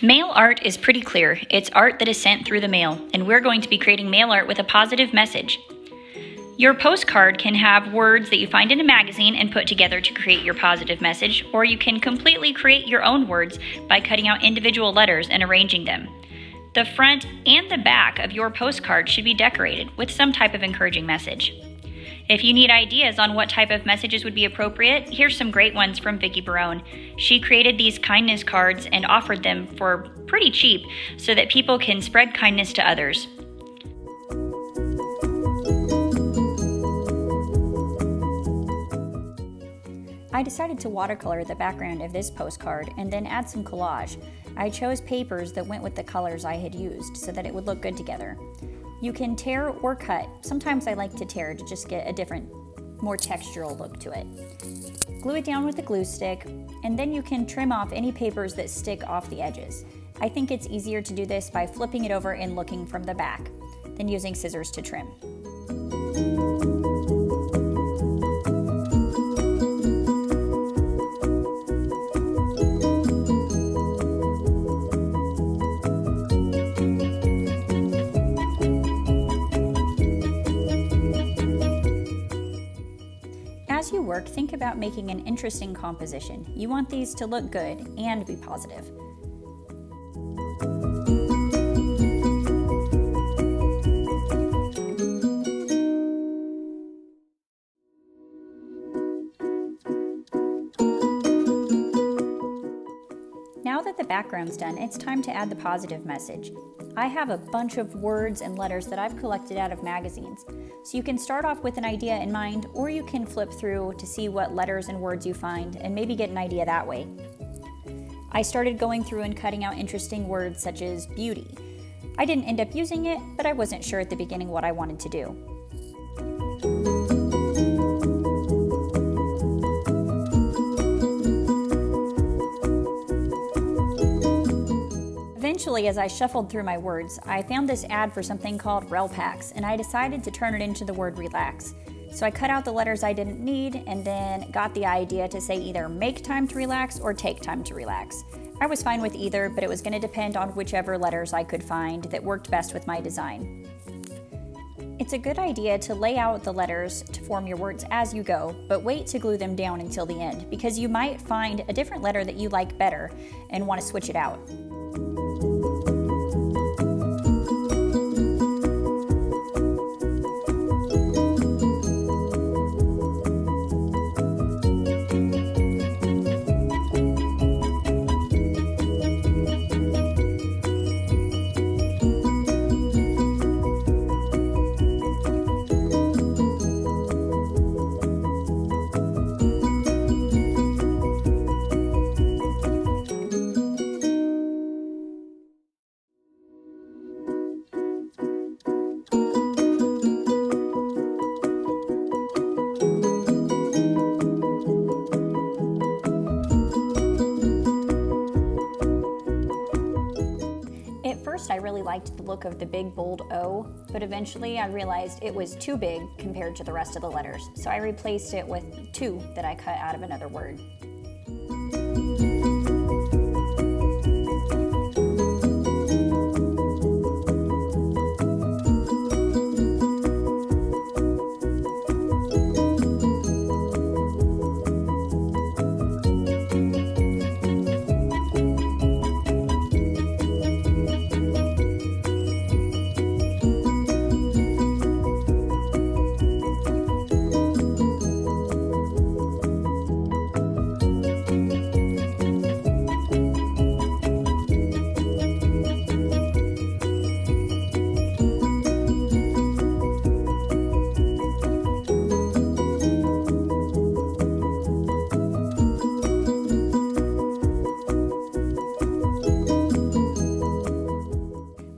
Mail art is pretty clear. It's art that is sent through the mail, and we're going to be creating mail art with a positive message. Your postcard can have words that you find in a magazine and put together to create your positive message, or you can completely create your own words by cutting out individual letters and arranging them. The front and the back of your postcard should be decorated with some type of encouraging message. If you need ideas on what type of messages would be appropriate, here's some great ones from Vicki Barone. She created these kindness cards and offered them for pretty cheap so that people can spread kindness to others. I decided to watercolor the background of this postcard and then add some collage. I chose papers that went with the colors I had used so that it would look good together. You can tear or cut. Sometimes I like to tear to just get a different, more textural look to it. Glue it down with a glue stick, and then you can trim off any papers that stick off the edges. I think it's easier to do this by flipping it over and looking from the back, than using scissors to trim. As you work, think about making an interesting composition. You want these to look good and be positive. Now that the background's done, it's time to add the positive message. I have a bunch of words and letters that I've collected out of magazines. So you can start off with an idea in mind, or you can flip through to see what letters and words you find and maybe get an idea that way. I started going through and cutting out interesting words such as beauty. I didn't end up using it, but I wasn't sure at the beginning what I wanted to do. Eventually, as I shuffled through my words, I found this ad for something called RelPax, and I decided to turn it into the word relax. So I cut out the letters I didn't need and then got the idea to say either make time to relax or take time to relax. I was fine with either, but it was going to depend on whichever letters I could find that worked best with my design. It's a good idea to lay out the letters to form your words as you go, but wait to glue them down until the end, because you might find a different letter that you like better and want to switch it out. At first, I really liked the look of the big bold O, but eventually I realized it was too big compared to the rest of the letters, so I replaced it with 2 that I cut out of another word.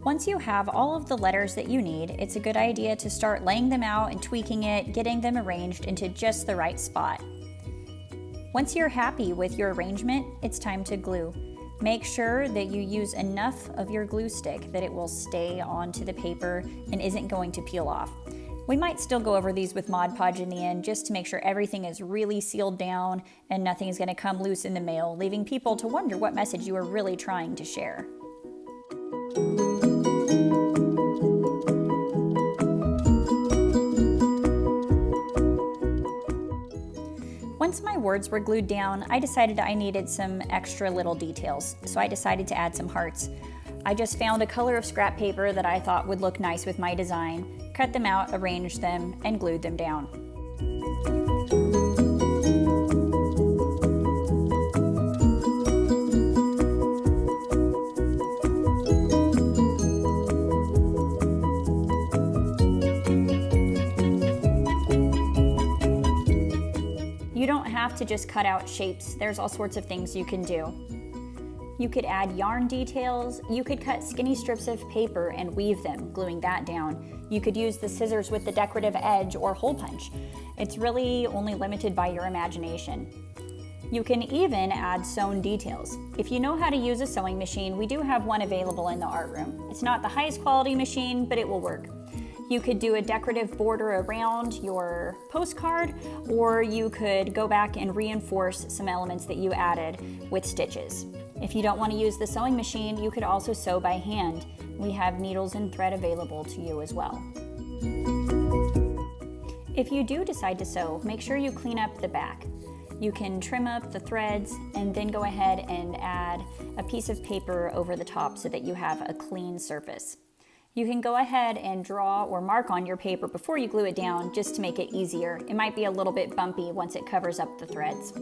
Once you have all of the letters that you need, it's a good idea to start laying them out and tweaking it, getting them arranged into just the right spot. Once you're happy with your arrangement, it's time to glue. Make sure that you use enough of your glue stick that it will stay onto the paper and isn't going to peel off. We might still go over these with Mod Podge in the end just to make sure everything is really sealed down and nothing is going to come loose in the mail, leaving people to wonder what message you are really trying to share. Once my words were glued down, I decided I needed some extra little details, so I decided to add some hearts. I just found a color of scrap paper that I thought would look nice with my design, cut them out, arranged them, and glued them down. You don't have to just cut out shapes. There's all sorts of things you can do. You could add yarn details. You could cut skinny strips of paper and weave them, gluing that down. You could use the scissors with the decorative edge or hole punch. It's really only limited by your imagination. You can even add sewn details. If you know how to use a sewing machine, we do have one available in the art room. It's not the highest quality machine, but it will work. You could do a decorative border around your postcard, or you could go back and reinforce some elements that you added with stitches. If you don't want to use the sewing machine, you could also sew by hand. We have needles and thread available to you as well. If you do decide to sew, make sure you clean up the back. You can trim up the threads and then go ahead and add a piece of paper over the top so that you have a clean surface. You can go ahead and draw or mark on your paper before you glue it down just to make it easier. It might be a little bit bumpy once it covers up the threads.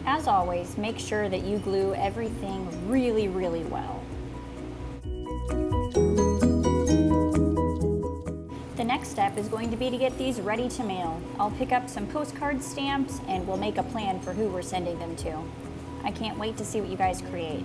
As always, make sure that you glue everything really, really well. The next step is going to be to get these ready to mail. I'll pick up some postcard stamps and we'll make a plan for who we're sending them to. I can't wait to see what you guys create.